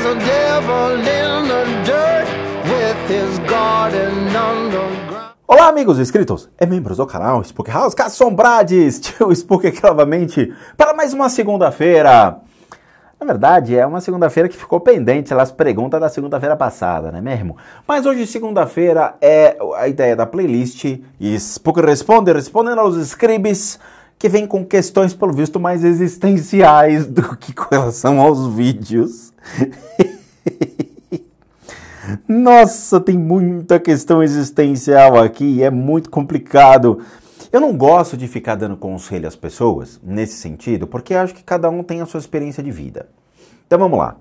There's a devil in the dirt with his garden underground. Olá, amigos inscritos e membros do canal Spook House Assombrades, tio Spook aqui novamente para mais uma segunda-feira. Na verdade, é uma segunda-feira que ficou pendente as perguntas da segunda-feira passada, não é mesmo? Mas hoje, segunda-feira, é a ideia da playlist e Spook respondendo aos scribes que vem com questões, pelo visto, mais existenciais do que com relação aos vídeos. Nossa, tem muita questão existencial aqui, é muito complicado. Eu não gosto de ficar dando conselho às pessoas, nesse sentido, porque acho que cada um tem a sua experiência de vida. Então vamos lá.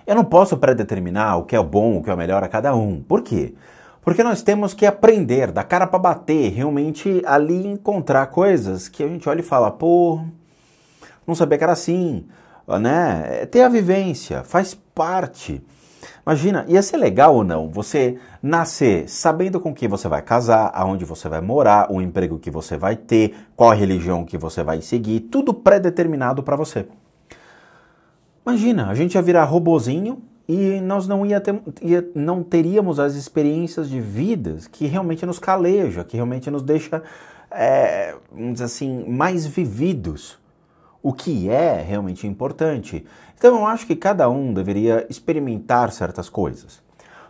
Eu não posso predeterminar o que é o bom, o que é o melhor a cada um. Por quê? Porque nós temos que aprender, dar cara para bater, realmente ali encontrar coisas que a gente olha e fala, pô, não sabia que era assim, né? Ter a vivência, faz parte. Imagina, ia ser legal ou não você nascer sabendo com quem você vai casar, aonde você vai morar, o emprego que você vai ter, qual a religião que você vai seguir, tudo pré-determinado para você. Imagina, a gente ia virar robozinho e nós não teríamos as experiências de vidas que realmente nos caleja, que realmente nos deixa, vamos dizer assim, mais vividos. O que é realmente importante. Então eu acho que cada um deveria experimentar certas coisas.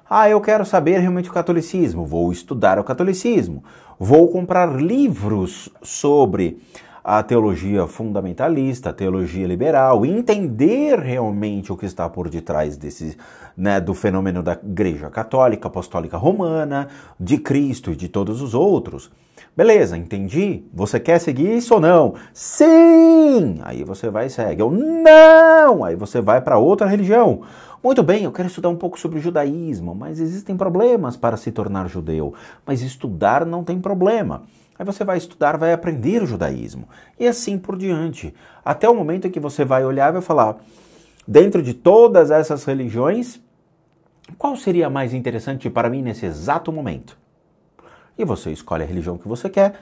Ah, eu quero saber realmente o catolicismo, vou estudar o catolicismo, vou comprar livros sobre a teologia fundamentalista, a teologia liberal, entender realmente o que está por detrás desse, né, do fenômeno da Igreja Católica, Apostólica Romana, de Cristo e de todos os outros. Beleza, entendi. Você quer seguir isso ou não? Sim! Aí você vai e segue. Ou não! Aí você vai para outra religião. Muito bem, eu quero estudar um pouco sobre o judaísmo, mas existem problemas para se tornar judeu. Mas estudar não tem problema. Aí você vai estudar, vai aprender o judaísmo. E assim por diante. Até o momento em que você vai olhar e vai falar, dentro de todas essas religiões, qual seria a mais interessante para mim nesse exato momento? E você escolhe a religião que você quer,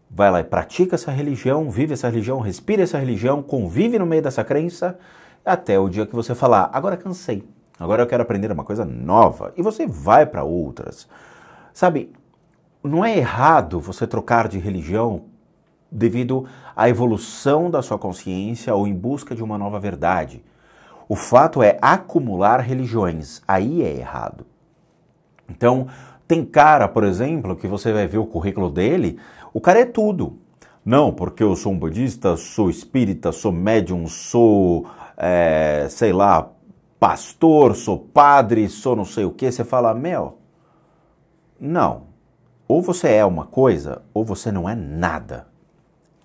vai lá e pratica essa religião, vive essa religião, respira essa religião, convive no meio dessa crença, até o dia que você falar, agora cansei, agora eu quero aprender uma coisa nova, e você vai para outras. Sabe, não é errado você trocar de religião devido à evolução da sua consciência ou em busca de uma nova verdade. O fato é acumular religiões, aí é errado. Então, tem cara, por exemplo, que você vai ver o currículo dele, o cara é tudo. Não, porque eu sou um budista, sou espírita, sou médium, sou, sei lá, pastor, sou padre, sou não sei o que. Você fala, meu, não. Ou você é uma coisa, ou você não é nada.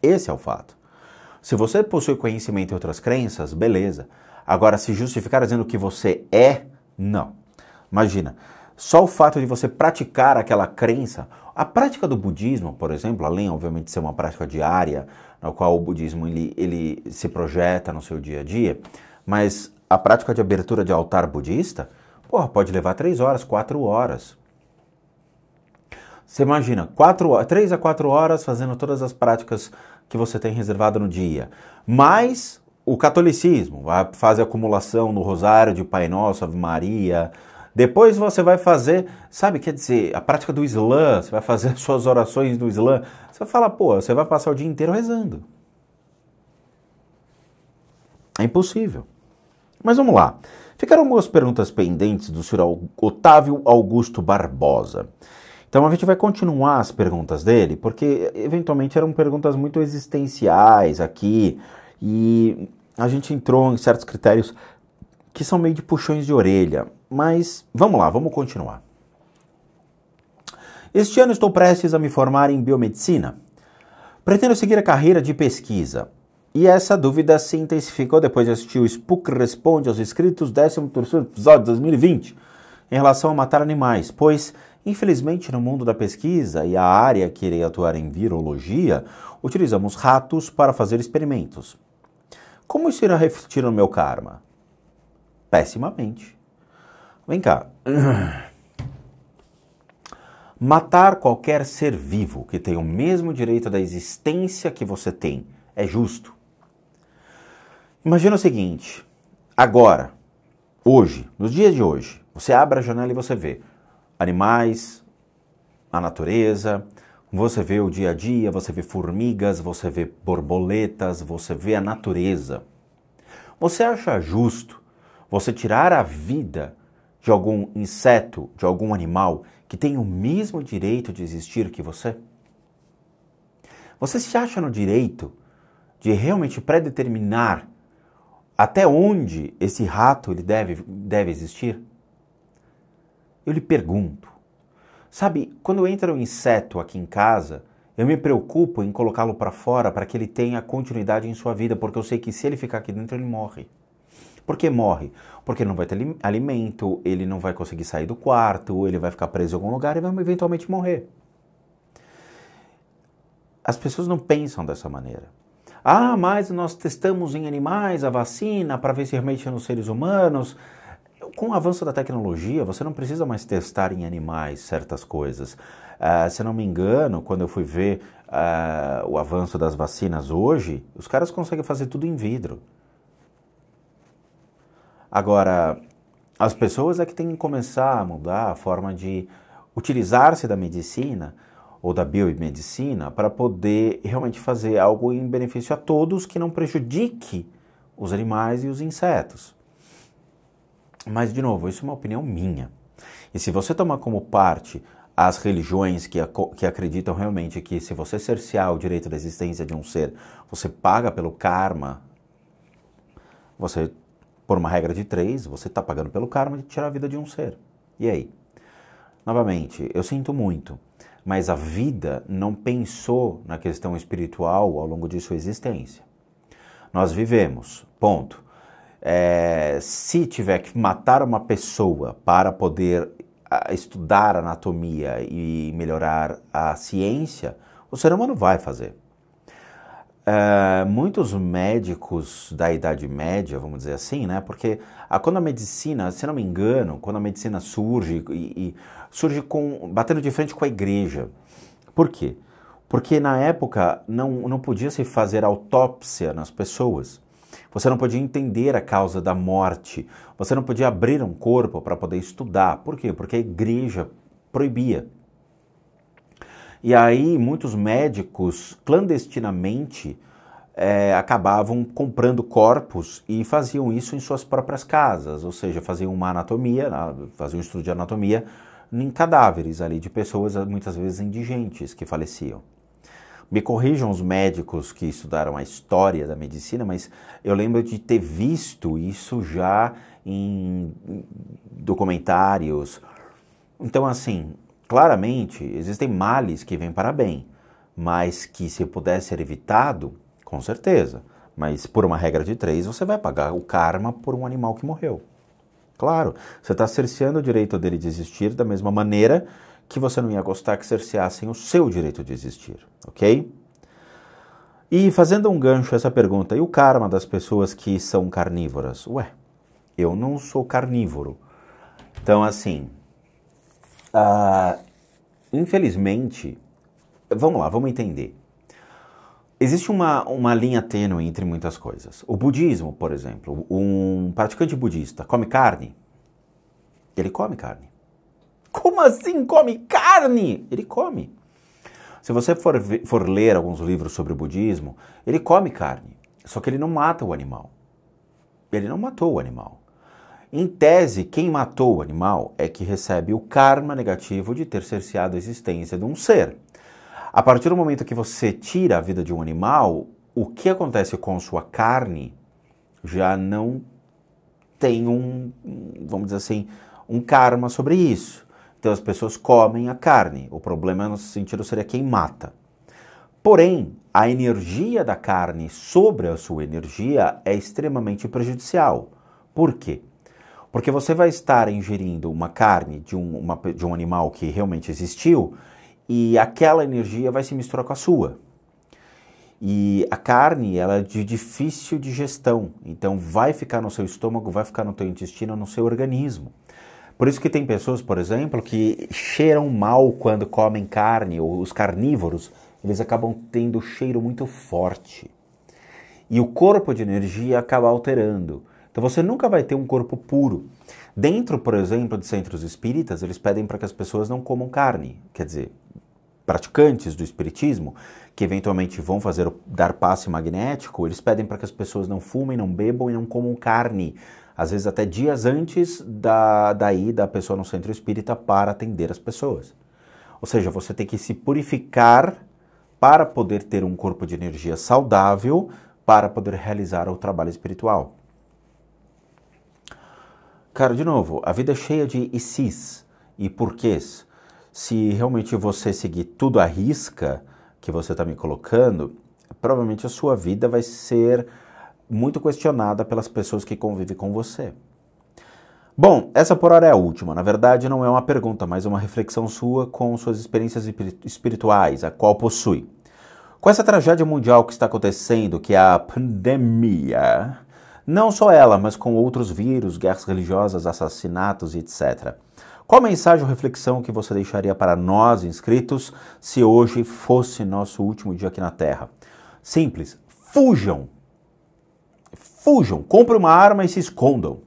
Esse é o fato. Se você possui conhecimento em outras crenças, beleza. Agora, se justificar dizendo que você é, não. Imagina. Só o fato de você praticar aquela crença, a prática do budismo, por exemplo, além, obviamente, de ser uma prática diária, na qual o budismo ele se projeta no seu dia a dia, mas a prática de abertura de altar budista, porra, pode levar 3 horas, 4 horas. Você imagina, 3 a 4 horas fazendo todas as práticas que você tem reservado no dia, mais o catolicismo, faz a acumulação no rosário de Pai Nosso, Ave Maria. Depois você vai fazer, sabe, quer dizer, a prática do Islã, você vai fazer as suas orações do Islã. Você vai falar, pô, você vai passar o dia inteiro rezando. É impossível. Mas vamos lá. Ficaram algumas perguntas pendentes do senhor Otávio Augusto Barbosa. Então a gente vai continuar as perguntas dele, porque eventualmente eram perguntas muito existenciais aqui, e a gente entrou em certos critérios que são meio de puxões de orelha. Mas vamos lá, vamos continuar. Este ano estou prestes a me formar em biomedicina. Pretendo seguir a carreira de pesquisa. E essa dúvida se intensificou depois de assistir o Spook Responde aos Inscritos 13º episódio de 2020 em relação a matar animais, pois, infelizmente, no mundo da pesquisa e a área que irei atuar em virologia, utilizamos ratos para fazer experimentos. Como isso irá refletir no meu karma? Pessimamente. Vem cá. Matar qualquer ser vivo que tenha o mesmo direito da existência que você tem é justo? Imagina o seguinte, Agora, hoje, nos dias de hoje, você abre a janela e você vê animais, a natureza, você vê o dia a dia, você vê formigas, você vê borboletas, você vê a natureza. Você acha justo você tirar a vida de algum inseto, de algum animal que tem o mesmo direito de existir que você? Você se acha no direito de realmente predeterminar até onde esse rato ele deve existir? Eu lhe pergunto. Sabe, quando entra um inseto aqui em casa, eu me preocupo em colocá-lo para fora para que ele tenha continuidade em sua vida, porque eu sei que se ele ficar aqui dentro, ele morre. Por que morre? Porque ele não vai ter alimento, ele não vai conseguir sair do quarto, ele vai ficar preso em algum lugar e vai eventualmente morrer. As pessoas não pensam dessa maneira. Ah, mas nós testamos em animais a vacina para ver se realmente é nos seres humanos. Com o avanço da tecnologia, você não precisa mais testar em animais certas coisas. Se não me engano, quando eu fui ver o avanço das vacinas hoje, os caras conseguem fazer tudo em vidro. Agora, as pessoas é que têm que começar a mudar a forma de utilizar-se da medicina ou da biomedicina para poder realmente fazer algo em benefício a todos que não prejudique os animais e os insetos. Mas, de novo, isso é uma opinião minha. E se você tomar como parte as religiões que acreditam realmente que se você cercear o direito da existência de um ser, você paga pelo karma, você, por uma regra de 3, você está pagando pelo karma de tirar a vida de um ser. E aí? Novamente, eu sinto muito, mas a vida não pensou na questão espiritual ao longo de sua existência. Nós vivemos, ponto. Se tiver que matar uma pessoa para poder estudar anatomia e melhorar a ciência, o ser humano vai fazer. Muitos médicos da Idade Média, vamos dizer assim, né? Porque quando a medicina, se não me engano, quando a medicina surge surge batendo de frente com a igreja. Por quê? Porque na época não podia se fazer autópsia nas pessoas. Você não podia entender a causa da morte. Você não podia abrir um corpo para poder estudar. Por quê? Porque a igreja proibia. E aí muitos médicos clandestinamente acabavam comprando corpos e faziam isso em suas próprias casas. Ou seja, faziam uma anatomia, faziam um estudo de anatomia em cadáveres ali de pessoas muitas vezes indigentes que faleciam. Me corrijam os médicos que estudaram a história da medicina, mas eu lembro de ter visto isso já em documentários. Então, assim, claramente existem males que vêm para bem, mas que se pudesse ser evitado, com certeza. Mas por uma regra de 3, você vai pagar o karma por um animal que morreu. Claro, você está cerceando o direito dele de existir da mesma maneira que você não ia gostar que cerceassem o seu direito de existir, ok? E fazendo um gancho a essa pergunta, e o karma das pessoas que são carnívoras? Ué, eu não sou carnívoro. Então, assim, infelizmente, vamos lá, vamos entender. Existe uma linha tênue entre muitas coisas. O budismo, por exemplo, um praticante budista come carne? Ele come carne. Como assim come carne? Ele come. Se você for ler alguns livros sobre o budismo, ele come carne. Só que ele não mata o animal. Ele não matou o animal. Em tese, quem matou o animal é que recebe o karma negativo de ter cerceado a existência de um ser. A partir do momento que você tira a vida de um animal, o que acontece com sua carne já não tem vamos dizer assim, um karma sobre isso. Então as pessoas comem a carne. O problema no sentido seria quem mata. Porém, a energia da carne sobre a sua energia é extremamente prejudicial. Por quê? Porque você vai estar ingerindo uma carne de um animal que realmente existiu e aquela energia vai se misturar com a sua. E a carne, ela é de difícil digestão. Então vai ficar no seu estômago, vai ficar no teu intestino, no seu organismo. Por isso que tem pessoas, por exemplo, que cheiram mal quando comem carne, ou os carnívoros, eles acabam tendo cheiro muito forte. E o corpo de energia acaba alterando. Então você nunca vai ter um corpo puro. Dentro, por exemplo, de centros espíritas, eles pedem para que as pessoas não comam carne. Quer dizer, praticantes do espiritismo, que eventualmente vão dar passe magnético, eles pedem para que as pessoas não fumem, não bebam e não comam carne. Às vezes até dias antes da ida da pessoa no centro espírita para atender as pessoas. Ou seja, você tem que se purificar para poder ter um corpo de energia saudável, para poder realizar o trabalho espiritual. Cara, de novo, a vida é cheia de e se's e porquês. Se realmente você seguir tudo à risca que você está me colocando, provavelmente a sua vida vai ser muito questionada pelas pessoas que convivem com você. Bom, essa por hora é a última. Na verdade, não é uma pergunta, mas uma reflexão sua com suas experiências espirituais, a qual possui. Com essa tragédia mundial que está acontecendo, que é a pandemia, não só ela, mas com outros vírus, guerras religiosas, assassinatos e etc. Qual mensagem ou reflexão que você deixaria para nós, inscritos, se hoje fosse nosso último dia aqui na Terra? Simples, fujam! Fujam, comprem uma arma e se escondam.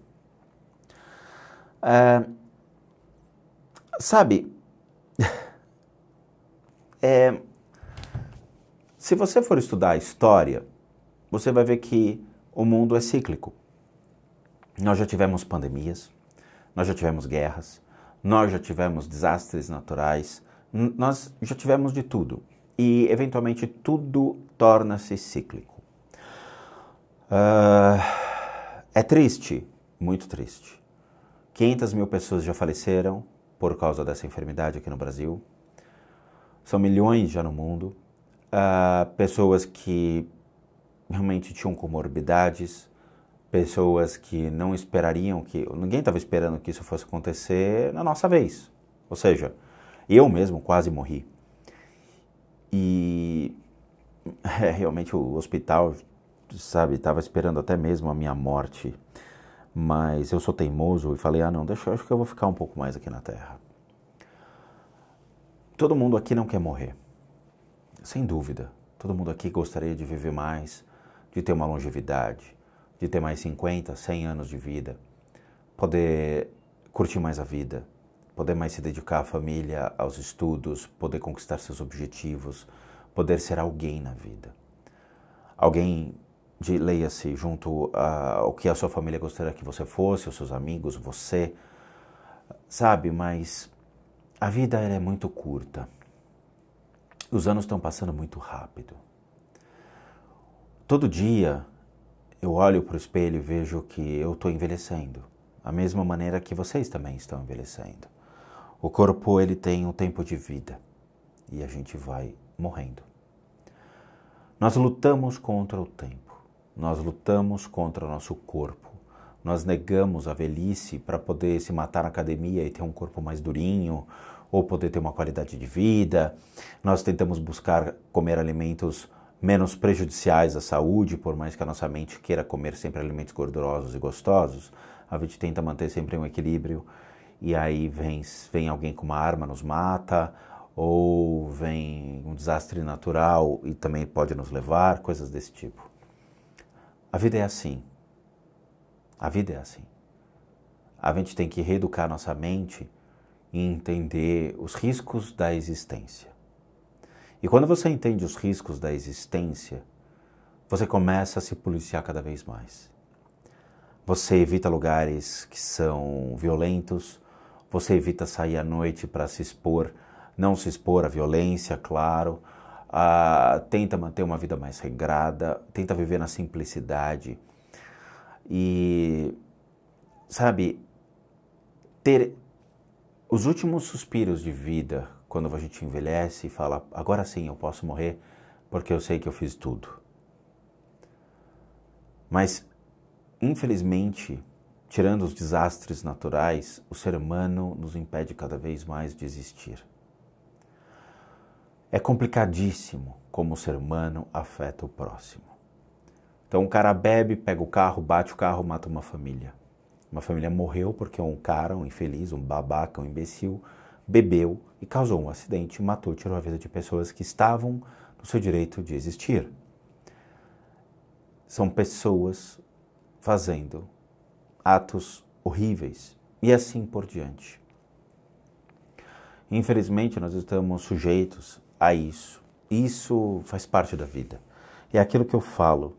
Se você for estudar a história, você vai ver que o mundo é cíclico. Nós já tivemos pandemias, nós já tivemos guerras, nós já tivemos desastres naturais, nós já tivemos de tudo. E, eventualmente, tudo torna-se cíclico. É triste, muito triste. 500 mil pessoas já faleceram por causa dessa enfermidade aqui no Brasil. São milhões já no mundo. Pessoas que realmente tinham comorbidades, pessoas que não esperariam ninguém estava esperando que isso fosse acontecer na nossa vez. Ou seja, eu mesmo quase morri. E realmente o hospital, estava esperando até mesmo a minha morte. Mas eu sou teimoso e falei, não, acho que eu vou ficar um pouco mais aqui na Terra. Todo mundo aqui não quer morrer. Sem dúvida. Todo mundo aqui gostaria de viver mais, de ter uma longevidade, de ter mais 50, 100 anos de vida, poder curtir mais a vida, poder mais se dedicar à família, aos estudos, poder conquistar seus objetivos, poder ser alguém na vida. Alguém, leia-se, junto ao que a sua família gostaria que você fosse, os seus amigos, você, mas a vida ela é muito curta. Os anos estão passando muito rápido. Todo dia eu olho para o espelho e vejo que eu estou envelhecendo. Da mesma maneira que vocês também estão envelhecendo. O corpo ele tem um tempo de vida e a gente vai morrendo. Nós lutamos contra o tempo. Nós lutamos contra o nosso corpo. Nós negamos a velhice para poder se matar na academia e ter um corpo mais durinho, ou poder ter uma qualidade de vida. Nós tentamos buscar comer alimentos menos prejudiciais à saúde, por mais que a nossa mente queira comer sempre alimentos gordurosos e gostosos. A gente tenta manter sempre um equilíbrio, e aí vem alguém com uma arma, nos mata, ou vem um desastre natural e também pode nos levar, coisas desse tipo. A vida é assim. A vida é assim. A gente tem que reeducar nossa mente e entender os riscos da existência. E quando você entende os riscos da existência, você começa a se policiar cada vez mais. Você evita lugares que são violentos, você evita sair à noite para se expor, não se expor à violência, claro, tenta manter uma vida mais regrada, tenta viver na simplicidade e, ter os últimos suspiros de vida, quando a gente envelhece e fala, agora sim eu posso morrer, porque eu sei que eu fiz tudo. Mas, infelizmente, tirando os desastres naturais, o ser humano nos impede cada vez mais de existir. É complicadíssimo como o ser humano afeta o próximo. Então, um cara bebe, pega o carro, bate o carro, mata uma família. Uma família morreu porque um cara, um infeliz, um babaca, um imbecil, bebeu e causou um acidente, matou, tirou a vida de pessoas que estavam no seu direito de existir. São pessoas fazendo atos horríveis e assim por diante. Infelizmente, nós estamos sujeitos a isso. Isso faz parte da vida. É aquilo que eu falo.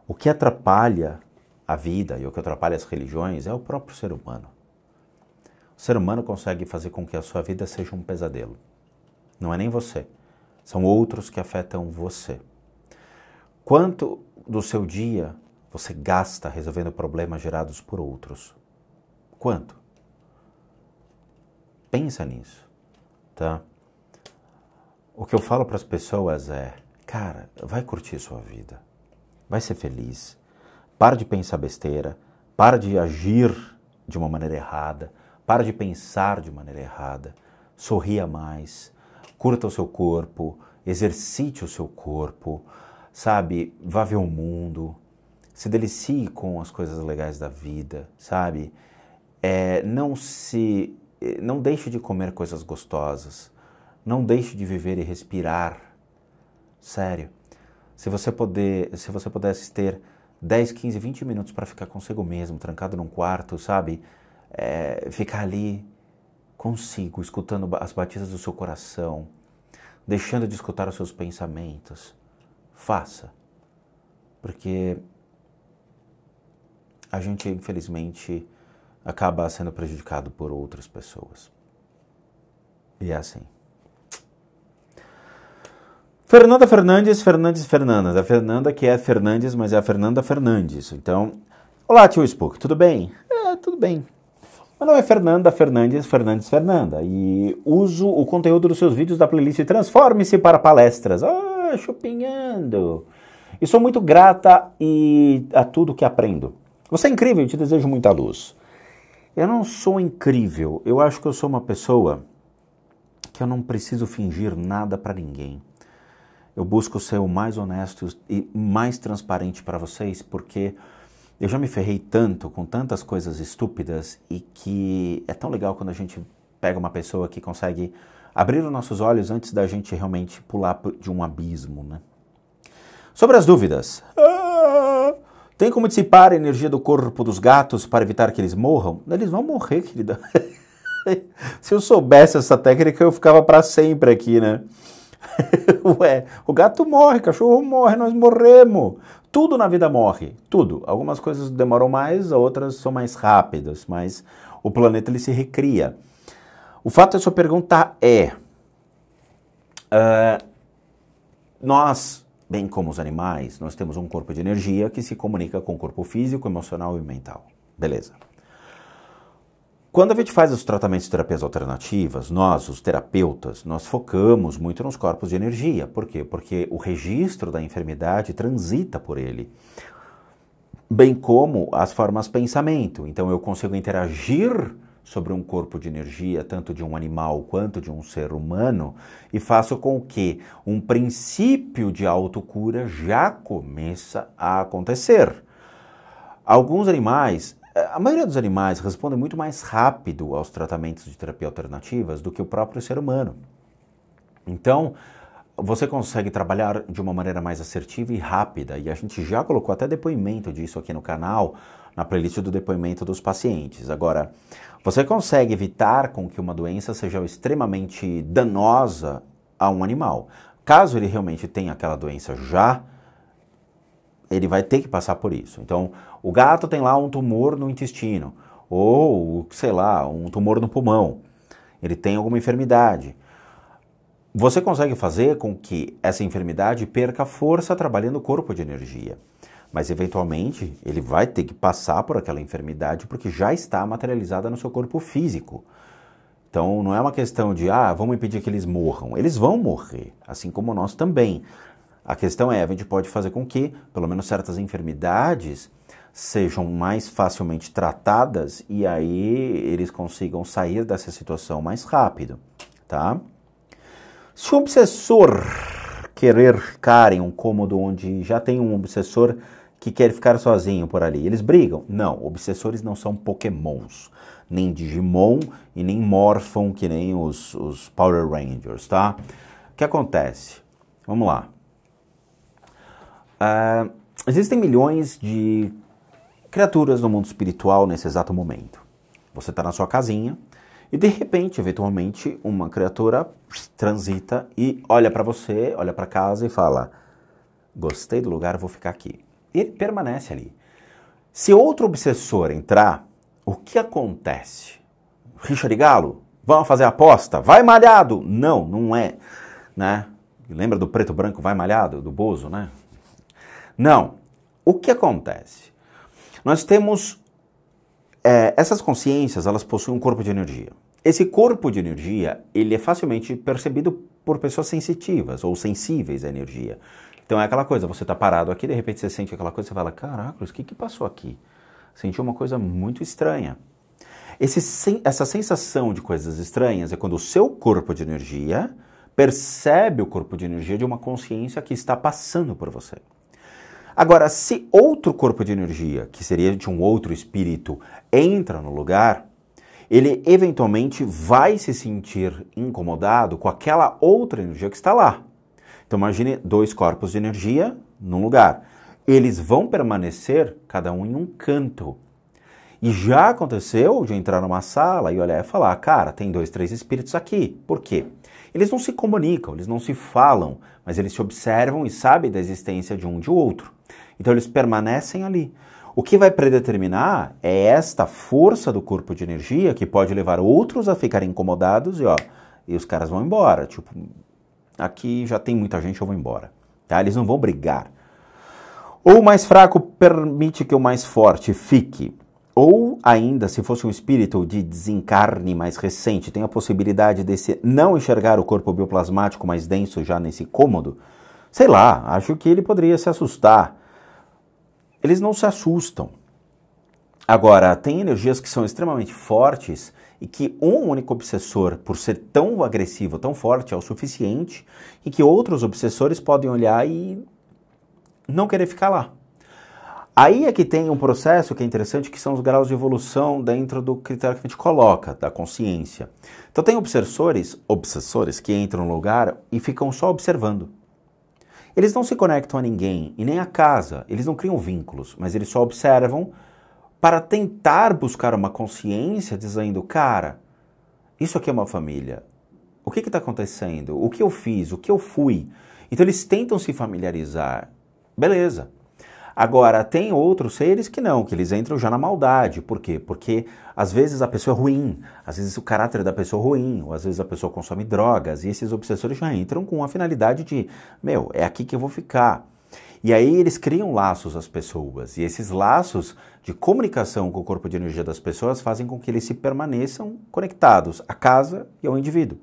O que atrapalha a vida e o que atrapalha as religiões é o próprio ser humano. O ser humano consegue fazer com que a sua vida seja um pesadelo. Não é nem você. São outros que afetam você. Quanto do seu dia você gasta resolvendo problemas gerados por outros? Quanto? Pensa nisso, tá? O que eu falo para as pessoas é, cara, vai curtir sua vida. Vai ser feliz. Para de pensar besteira. Para de agir de uma maneira errada. Para de pensar de maneira errada. Sorria mais. Curta o seu corpo. Exercite o seu corpo. Sabe? Vá ver o mundo. Se delicie com as coisas legais da vida, sabe? Não deixe de comer coisas gostosas. Não deixe de viver e respirar. Sério. Se você pudesse ter 10, 15, 20 minutos para ficar consigo mesmo, trancado num quarto, sabe? Ficar ali consigo, escutando as batidas do seu coração, deixando de escutar os seus pensamentos. Faça. Porque a gente, infelizmente, acaba sendo prejudicado por outras pessoas. E é assim. Fernanda Fernandes. A Fernanda que é Fernandes, mas é a Fernanda Fernandes. Então, olá, tio Spook, tudo bem? Tudo bem. Meu nome é Fernanda Fernandes. E uso o conteúdo dos seus vídeos da playlist Transforme-se para Palestras. Chupinhando. E sou muito grata a tudo que aprendo. Você é incrível, eu te desejo muita luz. Eu não sou incrível. Eu acho que eu sou uma pessoa que eu não preciso fingir nada para ninguém. Eu busco ser o mais honesto e mais transparente para vocês, porque eu já me ferrei tanto com tantas coisas estúpidas e que é tão legal quando a gente pega uma pessoa que consegue abrir os nossos olhos antes da gente realmente pular de um abismo, né? Sobre as dúvidas. Tem como dissipar a energia do corpo dos gatos para evitar que eles morram? Eles vão morrer, querida. Se eu soubesse essa técnica, eu ficava para sempre aqui, né? Ué, o gato morre, o cachorro morre, nós morremos. Tudo na vida morre, tudo. Algumas coisas demoram mais, outras são mais rápidas, mas o planeta ele se recria. O fato da sua pergunta é... nós, bem como os animais, nós temos um corpo de energia que se comunica com o corpo físico, emocional e mental. Beleza. Quando a gente faz os tratamentos de terapias alternativas, nós, os terapeutas, nós focamos muito nos corpos de energia. Por quê? Porque o registro da enfermidade transita por ele, bem como as formas pensamento. Então eu consigo interagir sobre um corpo de energia, tanto de um animal quanto de um ser humano, e faço com que um princípio de autocura já começa a acontecer. Alguns animais... A maioria dos animais respondem muito mais rápido aos tratamentos de terapia alternativas do que o próprio ser humano. Então, você consegue trabalhar de uma maneira mais assertiva e rápida, e a gente já colocou até depoimento disso aqui no canal, na playlist do depoimento dos pacientes. Agora, você consegue evitar com que uma doença seja extremamente danosa a um animal. Caso ele realmente tenha aquela doença já, ele vai ter que passar por isso. Então, o gato tem lá um tumor no intestino, ou, sei lá, um tumor no pulmão. Ele tem alguma enfermidade. Você consegue fazer com que essa enfermidade perca força trabalhando o corpo de energia. Mas, eventualmente, ele vai ter que passar por aquela enfermidade porque já está materializada no seu corpo físico. Então, não é uma questão de, vamos impedir que eles morram. Eles vão morrer, assim como nós também. A questão é, a gente pode fazer com que, pelo menos certas enfermidades, sejam mais facilmente tratadas e aí eles consigam sair dessa situação mais rápido, tá? Se o obsessor querer ficar em um cômodo onde já tem um obsessor que quer ficar sozinho por ali, eles brigam? Não, obsessores não são pokémons, nem Digimon e nem Morphon, que nem os Power Rangers, tá? O que acontece? Vamos lá. Existem milhões de criaturas no mundo espiritual nesse exato momento. Você está na sua casinha e de repente, eventualmente, uma criatura transita e olha para você, olha para casa e fala: gostei do lugar, vou ficar aqui. E ele permanece ali. Se outro obsessor entrar, o que acontece? Rixa de galo? Vamos fazer aposta? Vai malhado? Não, não é, né? Lembra do preto branco vai malhado, do Bozo, né? Não. O que acontece? Nós temos essas consciências, elas possuem um corpo de energia. Esse corpo de energia, ele é facilmente percebido por pessoas sensitivas ou sensíveis à energia. Então é aquela coisa, você está parado aqui, de repente você sente aquela coisa, você fala: caraca, o que passou aqui? Senti uma coisa muito estranha. Essa sensação de coisas estranhas é quando o seu corpo de energia percebe o corpo de energia de uma consciência que está passando por você. Agora, se outro corpo de energia, que seria de um outro espírito, entra no lugar, ele eventualmente vai se sentir incomodado com aquela outra energia que está lá. Então imagine 2 corpos de energia num lugar. Eles vão permanecer cada um em um canto. E já aconteceu de entrar numa sala e olhar e falar: cara, tem 2, 3 espíritos aqui. Por quê? Eles não se comunicam, eles não se falam, mas eles se observam e sabem da existência de um de outro. Então eles permanecem ali. O que vai predeterminar é esta força do corpo de energia que pode levar outros a ficarem incomodados e os caras vão embora. Tipo, aqui já tem muita gente, eu vou embora. Tá? Eles não vão brigar. Ou o mais fraco permite que o mais forte fique. Ou ainda, se fosse um espírito de desencarne mais recente, tem a possibilidade de não enxergar o corpo bioplasmático mais denso já nesse cômodo, sei lá, acho que ele poderia se assustar. Eles não se assustam. Agora, tem energias que são extremamente fortes e que um único obsessor, por ser tão agressivo, tão forte, é o suficiente, e que outros obsessores podem olhar e não querer ficar lá. Aí é que tem um processo que é interessante, que são os graus de evolução dentro do critério que a gente coloca, da consciência. Então tem obsessores que entram no lugar e ficam só observando. Eles não se conectam a ninguém e nem a casa, eles não criam vínculos, mas eles só observam para tentar buscar uma consciência dizendo: cara, isso aqui é uma família, o que está acontecendo? O que eu fiz? O que eu fui? Então eles tentam se familiarizar, beleza. Agora, tem outros seres que não, que eles entram já na maldade. Por quê? Porque às vezes a pessoa é ruim, às vezes o caráter da pessoa é ruim, ou às vezes a pessoa consome drogas, e esses obsessores já entram com a finalidade de: meu, é aqui que eu vou ficar. E aí eles criam laços às pessoas, e esses laços de comunicação com o corpo de energia das pessoas fazem com que eles se permaneçam conectados à casa e ao indivíduo.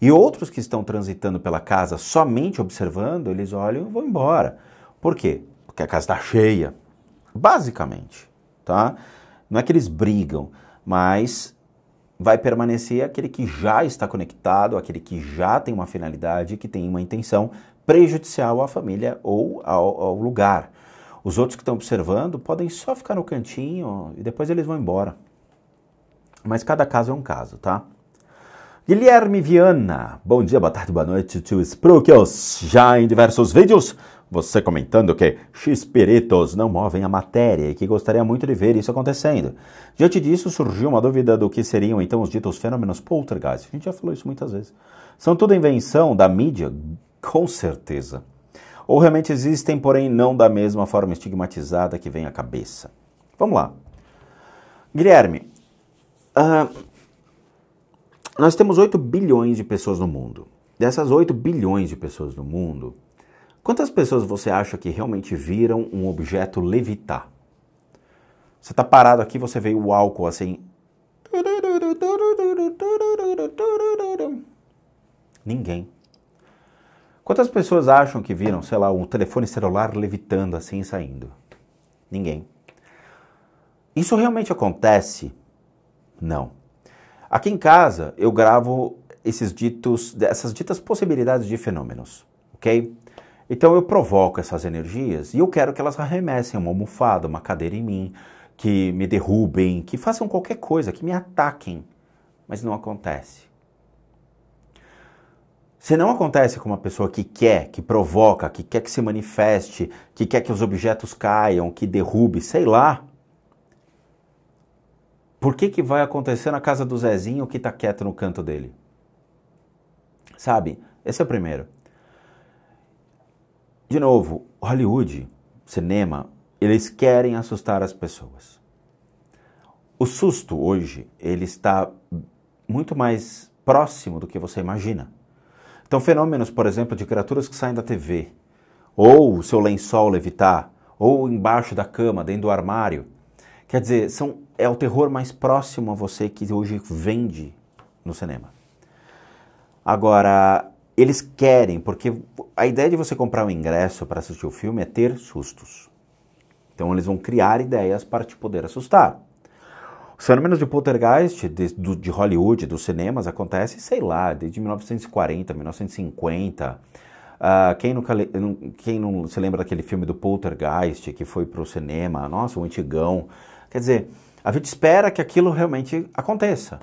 E outros que estão transitando pela casa somente observando, eles olham e vão embora. Por quê? Porque a casa está cheia, basicamente, tá? Não é que eles brigam, mas vai permanecer aquele que já está conectado, aquele que já tem uma finalidade, que tem uma intenção prejudicial à família ou ao lugar. Os outros que estão observando podem só ficar no cantinho e depois eles vão embora. Mas cada caso é um caso, tá? Guilherme Viana, bom dia, boa tarde, boa noite, tio Sprukios. Já em diversos vídeos, você comentando que espíritos não movem a matéria e que gostaria muito de ver isso acontecendo. Diante disso, surgiu uma dúvida do que seriam então os ditos fenômenos poltergeist. A gente já falou isso muitas vezes. São tudo invenção da mídia? Com certeza. Ou realmente existem, porém não da mesma forma estigmatizada que vem à cabeça? Vamos lá. Guilherme, nós temos 8 bilhões de pessoas no mundo. Dessas 8 bilhões de pessoas no mundo, quantas pessoas você acha que realmente viram um objeto levitar? Você está parado aqui, você vê o álcool assim. Ninguém. Quantas pessoas acham que viram, sei lá, um telefone celular levitando assim e saindo? Ninguém. Isso realmente acontece? Não. Aqui em casa eu gravo essas ditas possibilidades de fenômenos, ok? Então eu provoco essas energias e eu quero que elas arremessem uma almofada, uma cadeira em mim, que me derrubem, que façam qualquer coisa, que me ataquem. Mas não acontece. Se não acontece com uma pessoa que quer, que provoca, que quer que se manifeste, que quer que os objetos caiam, que derrube, sei lá, Por que vai acontecer na casa do Zezinho que tá quieto no canto dele? Sabe? Esse é o primeiro. De novo, Hollywood, cinema, eles querem assustar as pessoas. O susto hoje, ele está muito mais próximo do que você imagina. Então, fenômenos, por exemplo, de criaturas que saem da TV, ou o seu lençol levitar, ou embaixo da cama, dentro do armário. Quer dizer, é o terror mais próximo a você que hoje vende no cinema. Agora, eles querem, porque a ideia de você comprar um ingresso para assistir o filme é ter sustos. Então, eles vão criar ideias para te poder assustar. Os fenômenos de poltergeist de Hollywood, dos cinemas, acontecem, sei lá, desde 1940, 1950. Quem não se lembra daquele filme do Poltergeist que foi para o cinema? Nossa, um antigão. Quer dizer, a gente espera que aquilo realmente aconteça,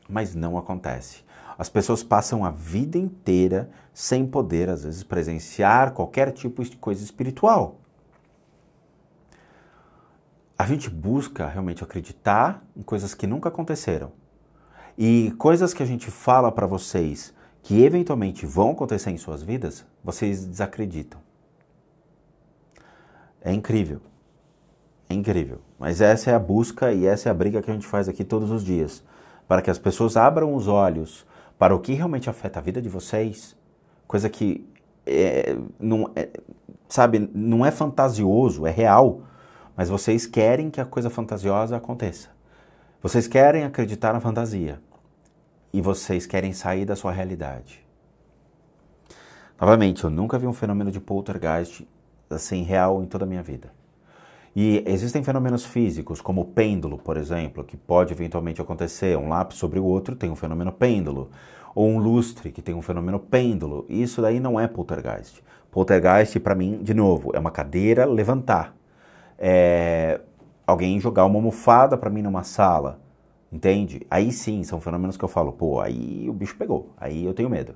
mas não acontece. As pessoas passam a vida inteira sem poder, às vezes, presenciar qualquer tipo de coisa espiritual. A gente busca realmente acreditar em coisas que nunca aconteceram. E coisas que a gente fala para vocês que eventualmente vão acontecer em suas vidas, vocês desacreditam. É incrível. É incrível. Mas essa é a busca e essa é a briga que a gente faz aqui todos os dias. Para que as pessoas abram os olhos para o que realmente afeta a vida de vocês. Coisa que não é fantasioso, é real. Mas vocês querem que a coisa fantasiosa aconteça. Vocês querem acreditar na fantasia. E vocês querem sair da sua realidade. Novamente, eu nunca vi um fenômeno de poltergeist assim real em toda a minha vida. E existem fenômenos físicos, como o pêndulo, por exemplo, que pode eventualmente acontecer. Um lápis sobre o outro tem um fenômeno pêndulo. Ou um lustre que tem um fenômeno pêndulo. E isso daí não é poltergeist. Poltergeist, para mim, de novo, é uma cadeira levantar. Alguém jogar uma almofada para mim numa sala, entende? Aí sim, são fenômenos que eu falo, pô, aí o bicho pegou, aí eu tenho medo,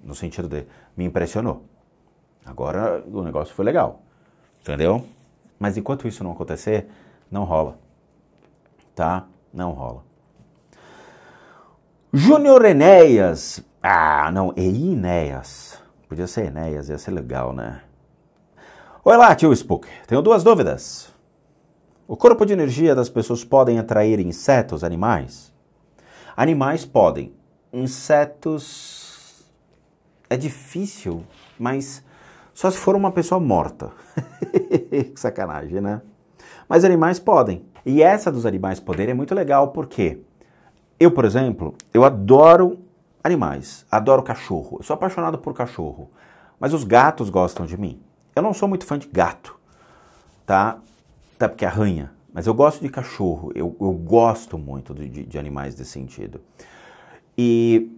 no sentido de, me impressionou. Agora o negócio foi legal, entendeu? Mas enquanto isso não acontecer, não rola, tá? Não rola. Júnior Enéas, Enéas, podia ser Enéas, ia ser legal, né? Oi lá, tio Spook. Tenho duas dúvidas. O corpo de energia das pessoas podem atrair insetos, animais? Animais podem. Insetos é difícil, mas só se for uma pessoa morta. Que sacanagem, né? Mas animais podem. E essa dos animais poderem é muito legal porque eu, por exemplo, eu adoro animais. Adoro cachorro. Eu sou apaixonado por cachorro. Mas os gatos gostam de mim. Eu não sou muito fã de gato, tá? Até porque arranha. Mas eu gosto de cachorro. Eu gosto muito de animais desse sentido. E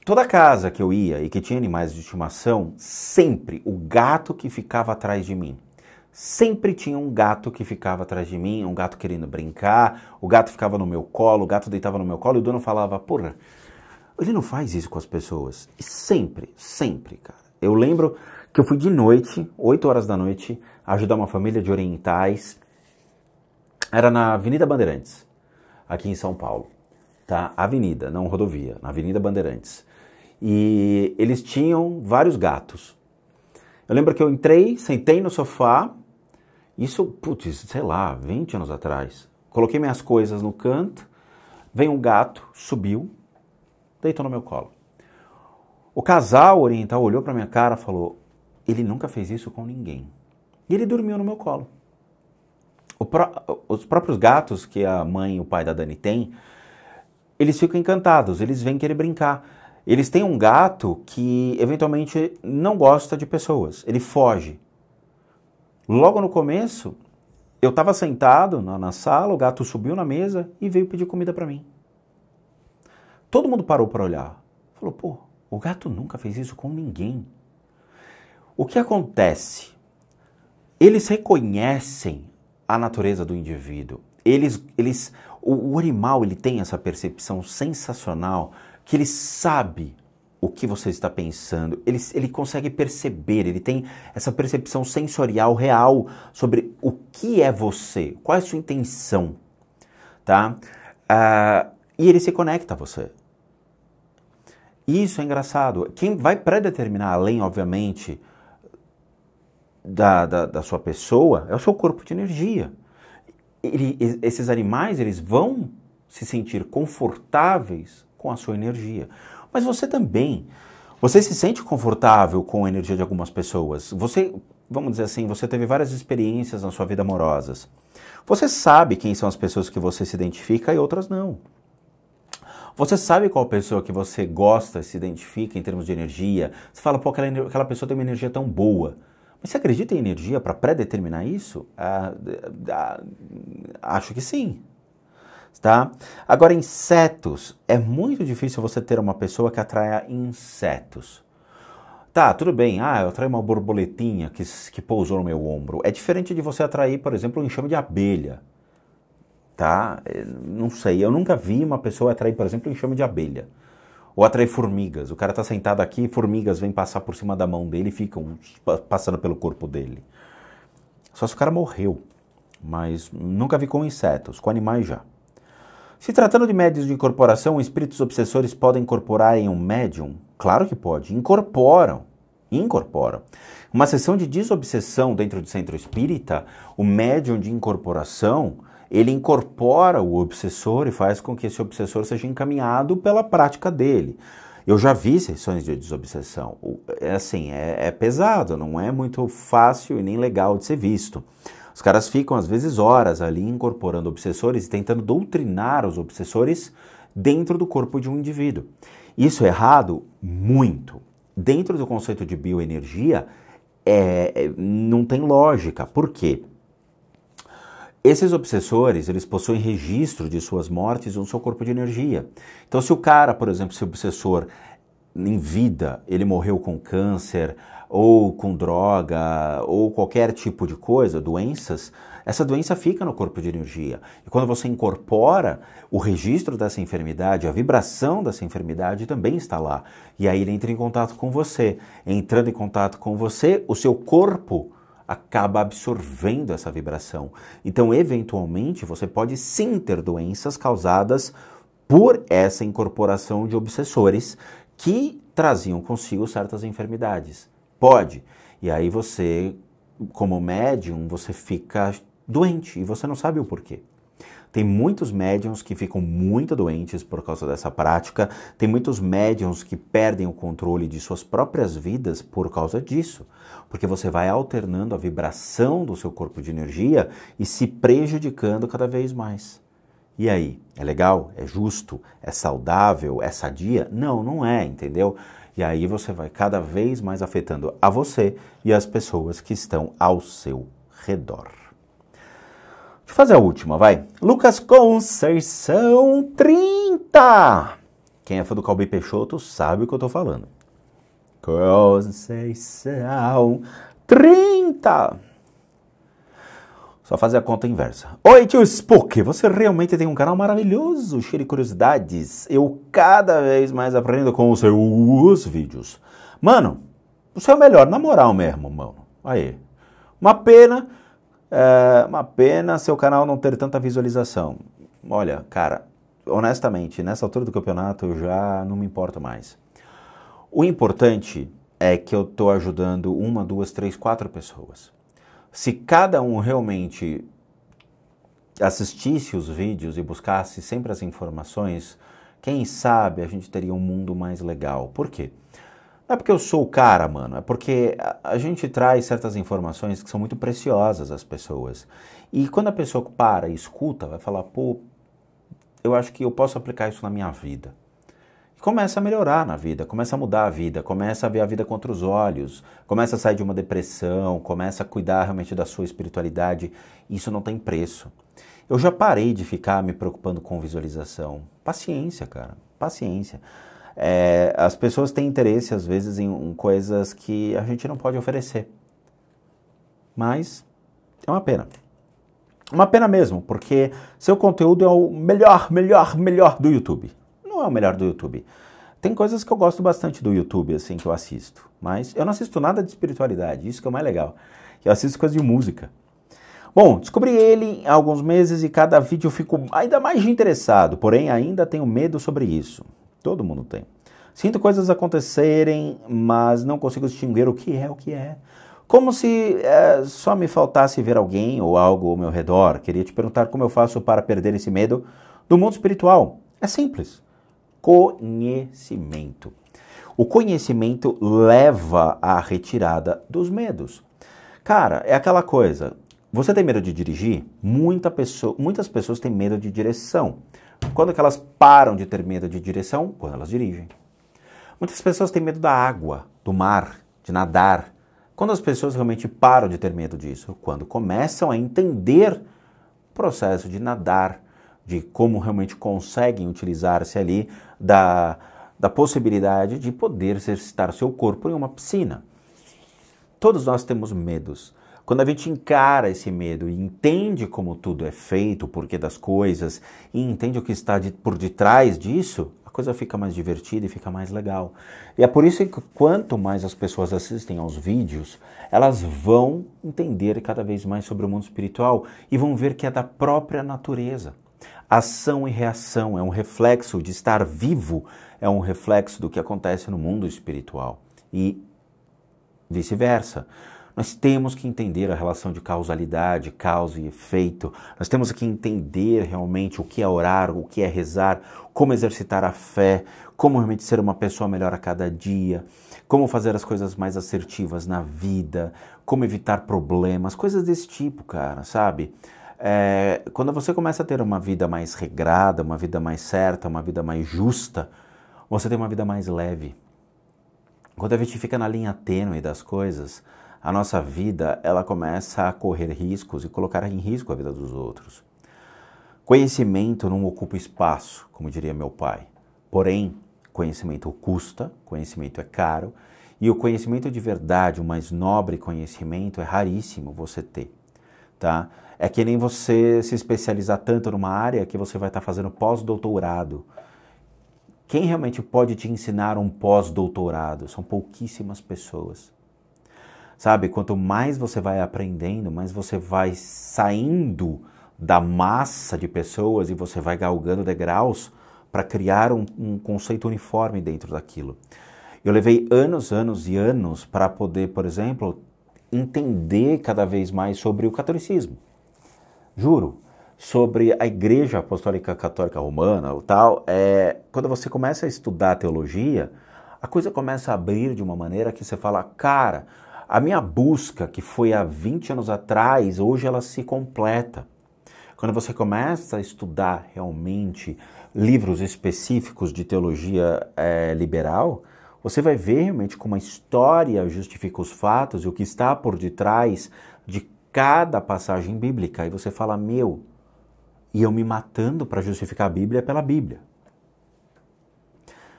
toda casa que eu ia e que tinha animais de estimação, sempre o gato que ficava atrás de mim. Sempre tinha um gato que ficava atrás de mim, um gato querendo brincar, o gato ficava no meu colo, o gato deitava no meu colo e o dono falava, porra, ele não faz isso com as pessoas. E sempre, cara. Eu lembro que eu fui de noite, 8 horas da noite, ajudar uma família de orientais. Era na Avenida Bandeirantes, aqui em São Paulo. Tá? Avenida, não rodovia, na Avenida Bandeirantes. E eles tinham vários gatos. Eu lembro que eu entrei, sentei no sofá, isso, sei lá, 20 anos atrás. Coloquei minhas coisas no canto, veio um gato, subiu, deitou no meu colo. O casal oriental olhou pra minha cara e falou, ele nunca fez isso com ninguém. E ele dormiu no meu colo. Os próprios gatos que a mãe e o pai da Dani têm, eles ficam encantados, eles vêm querer brincar. Eles têm um gato que eventualmente não gosta de pessoas, ele foge. Logo no começo, eu estava sentado na sala, o gato subiu na mesa e veio pedir comida para mim. Todo mundo parou para olhar. Falou, pô, o gato nunca fez isso com ninguém. O que acontece? Eles reconhecem a natureza do indivíduo. O animal ele tem essa percepção sensacional que ele sabe o que você está pensando, ele consegue perceber, ele tem essa percepção sensorial real sobre o que é você, qual é a sua intenção, tá? e ele se conecta a você. Isso é engraçado. Quem vai predeterminar, além, obviamente, da sua pessoa, é o seu corpo de energia. Esses animais, eles vão se sentir confortáveis com a sua energia. Mas você também. Você se sente confortável com a energia de algumas pessoas. Você, vamos dizer assim, você teve várias experiências na sua vida amorosas. Você sabe quem são as pessoas que você se identifica e outras não. Você sabe qual pessoa que você gosta, se identifica em termos de energia. Você fala, pô, aquela pessoa tem uma energia tão boa. Mas você acredita em energia para predeterminar isso? Acho que sim. Tá? Agora, insetos. É muito difícil você ter uma pessoa que atraia insetos. Tá, tudo bem. Eu atraio uma borboletinha que pousou no meu ombro. É diferente de você atrair, por exemplo, um enxame de abelha. Tá? Não sei, eu nunca vi uma pessoa atrair, por exemplo, um enxame de abelha. Ou atrair formigas. O cara tá sentado aqui, formigas vêm passar por cima da mão dele e ficam passando pelo corpo dele. Só se o cara morreu. Mas nunca vi com insetos, com animais já. Se tratando de médiuns de incorporação, espíritos obsessores podem incorporar em um médium? Claro que pode. Incorporam. Uma sessão de desobsessão dentro do centro espírita, o médium de incorporação, ele incorpora o obsessor e faz com que esse obsessor seja encaminhado pela prática dele. Eu já vi sessões de desobsessão. É pesado, não é muito fácil e nem legal de ser visto. Os caras ficam, às vezes, horas ali incorporando obsessores e tentando doutrinar os obsessores dentro do corpo de um indivíduo. Isso é errado? Muito. Dentro do conceito de bioenergia, não tem lógica. Por quê? Esses obsessores, eles possuem registro de suas mortes no seu corpo de energia. Então, se o cara, por exemplo, se o obsessor em vida, ele morreu com câncer, ou com droga, ou qualquer tipo de coisa, doenças, essa doença fica no corpo de energia. E quando você incorpora, o registro dessa enfermidade, a vibração dessa enfermidade também está lá. E aí ele entra em contato com você. Entrando em contato com você, o seu corpo acaba absorvendo essa vibração. Então, eventualmente, você pode sim ter doenças causadas por essa incorporação de obsessores que traziam consigo certas enfermidades. Pode. E aí você, como médium, você fica doente e você não sabe o porquê. Tem muitos médiums que ficam muito doentes por causa dessa prática, tem muitos médiums que perdem o controle de suas próprias vidas por causa disso, porque você vai alternando a vibração do seu corpo de energia e se prejudicando cada vez mais. E aí, é legal? É justo? É saudável? É sadia? Não, não é, entendeu? E aí você vai cada vez mais afetando a você e as pessoas que estão ao seu redor. Deixa eu fazer a última, vai. Lucas Conceição 30. Quem é fã do Calbi Peixoto sabe o que eu tô falando. Conceição 30. Só fazer a conta inversa. Oi, tio Spook, você realmente tem um canal maravilhoso, cheio de curiosidades. Eu cada vez mais aprendo com os seus vídeos. Mano, você é o melhor, na moral mesmo, mano. Aí. Uma pena seu canal não ter tanta visualização. Olha, cara, honestamente, nessa altura do campeonato eu já não me importo mais. O importante é que eu tô ajudando 1, 2, 3, 4 pessoas. Se cada um realmente assistisse os vídeos e buscasse sempre as informações, quem sabe a gente teria um mundo mais legal. Por quê? Não é porque eu sou o cara, mano, é porque a gente traz certas informações que são muito preciosas às pessoas. E quando a pessoa para e escuta, vai falar, pô, eu acho que eu posso aplicar isso na minha vida. Começa a melhorar na vida, começa a mudar a vida, começa a ver a vida com outros olhos, começa a sair de uma depressão, começa a cuidar realmente da sua espiritualidade. Isso não tem preço. Eu já parei de ficar me preocupando com visualização. Paciência, cara, paciência. As pessoas têm interesse, às vezes, em coisas que a gente não pode oferecer. Mas é uma pena. Uma pena mesmo, porque seu conteúdo é o melhor do YouTube. Não é o melhor do YouTube. Tem coisas que eu gosto bastante do YouTube, assim, que eu assisto. Mas eu não assisto nada de espiritualidade, isso que é o mais legal. Eu assisto coisas de música. Bom, descobri ele há alguns meses e cada vídeo eu fico ainda mais interessado, porém ainda tenho medo sobre isso. Todo mundo tem. Sinto coisas acontecerem, mas não consigo distinguir o que é o que é. Como se só me faltasse ver alguém ou algo ao meu redor. Queria te perguntar como eu faço para perder esse medo do mundo espiritual. É simples. Conhecimento. O conhecimento leva à retirada dos medos. Cara, é aquela coisa. Você tem medo de dirigir? Muitas pessoas têm medo de direção. Quando que elas param de ter medo de direção? Quando elas dirigem. Muitas pessoas têm medo da água, do mar, de nadar. Quando as pessoas realmente param de ter medo disso? Quando começam a entender o processo de nadar, de como realmente conseguem utilizar-se ali da possibilidade de poder exercitar seu corpo em uma piscina. Todos nós temos medos. Quando a gente encara esse medo e entende como tudo é feito, o porquê das coisas, e entende o que está por detrás disso, a coisa fica mais divertida e fica mais legal. E é por isso que quanto mais as pessoas assistem aos vídeos, elas vão entender cada vez mais sobre o mundo espiritual e vão ver que é da própria natureza. Ação e reação é um reflexo de estar vivo, é um reflexo do que acontece no mundo espiritual. E vice-versa. Nós temos que entender a relação de causalidade, causa e efeito. Nós temos que entender realmente o que é orar, o que é rezar, como exercitar a fé, como realmente ser uma pessoa melhor a cada dia, como fazer as coisas mais assertivas na vida, como evitar problemas, coisas desse tipo, cara, sabe? Quando você começa a ter uma vida mais regrada, uma vida mais certa, uma vida mais justa, você tem uma vida mais leve. Quando a gente fica na linha tênue das coisas, a nossa vida, ela começa a correr riscos e colocar em risco a vida dos outros. Conhecimento não ocupa espaço, como diria meu pai. Porém, conhecimento custa, conhecimento é caro, e o conhecimento de verdade, o mais nobre conhecimento, é raríssimo você ter, tá? É que nem você se especializar tanto numa área que você vai estar fazendo pós-doutorado. Quem realmente pode te ensinar um pós-doutorado? São pouquíssimas pessoas. Sabe, quanto mais você vai aprendendo, mais você vai saindo da massa de pessoas e você vai galgando degraus para criar um conceito uniforme dentro daquilo. Eu levei anos e anos para poder, por exemplo, entender cada vez mais sobre o catolicismo. Juro, sobre a Igreja Apostólica Católica Romana, o tal, quando você começa a estudar teologia, a coisa começa a abrir de uma maneira que você fala, cara, a minha busca, que foi há 20 anos atrás, hoje ela se completa. Quando você começa a estudar realmente livros específicos de teologia liberal, você vai ver realmente como a história justifica os fatos e o que está por detrás de cada passagem bíblica. E você fala, e eu me matando para justificar a Bíblia pela Bíblia.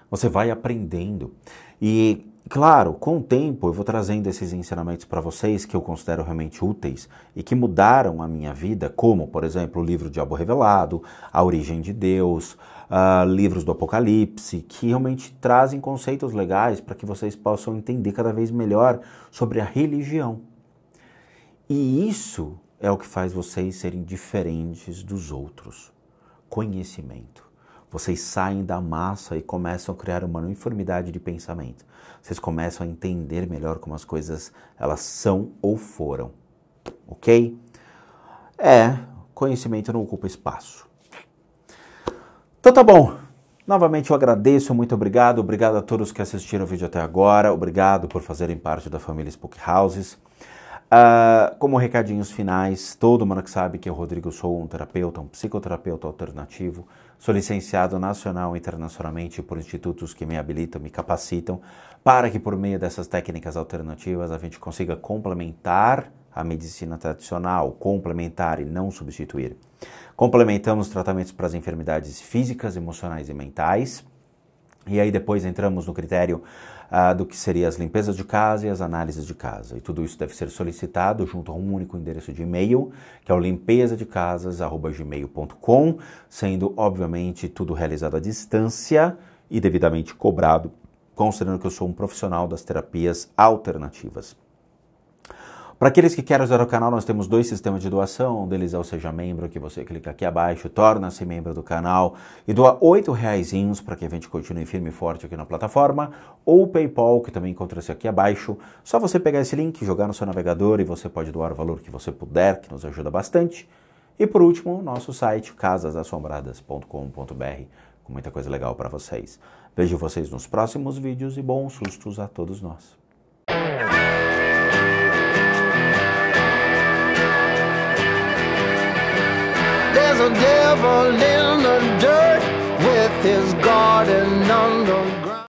Você vai aprendendo. E, claro, com o tempo eu vou trazendo esses ensinamentos para vocês que eu considero realmente úteis e que mudaram a minha vida, como, por exemplo, o livro Diabo Revelado, A Origem de Deus, livros do Apocalipse, que realmente trazem conceitos legais para que vocês possam entender cada vez melhor sobre a religião. E isso é o que faz vocês serem diferentes dos outros. Conhecimento. Vocês saem da massa e começam a criar uma uniformidade de pensamento. Vocês começam a entender melhor como as coisas elas são ou foram. Ok? Conhecimento não ocupa espaço. Então tá bom. Novamente eu agradeço, muito obrigado. Obrigado a todos que assistiram o vídeo até agora. Obrigado por fazerem parte da família Spook Houses. Como recadinhos finais, todo mundo que sabe que eu, Rodrigo, sou um terapeuta, um psicoterapeuta alternativo, sou licenciado nacional e internacionalmente por institutos que me habilitam, me capacitam, para que por meio dessas técnicas alternativas a gente consiga complementar a medicina tradicional, complementar e não substituir. Complementamos tratamentos para as enfermidades físicas, emocionais e mentais, e aí depois entramos no critério do que seriam as limpezas de casa e as análises de casa. E tudo isso deve ser solicitado junto a um único endereço de e-mail, que é o limpezadecasas@gmail.com, sendo, obviamente, tudo realizado à distância e devidamente cobrado, considerando que eu sou um profissional das terapias alternativas. Para aqueles que querem ajudar o canal, nós temos 2 sistemas de doação. Um deles é o Seja Membro, que você clica aqui abaixo, torna-se membro do canal e doa R$8 para que a gente continue firme e forte aqui na plataforma. Ou o PayPal, que também encontra-se aqui abaixo. Só você pegar esse link, jogar no seu navegador e você pode doar o valor que você puder, que nos ajuda bastante. E por último, nosso site casasassombradas.com.br, com muita coisa legal para vocês. Vejo vocês nos próximos vídeos e bons sustos a todos nós. There's a devil in the dirt with his garden under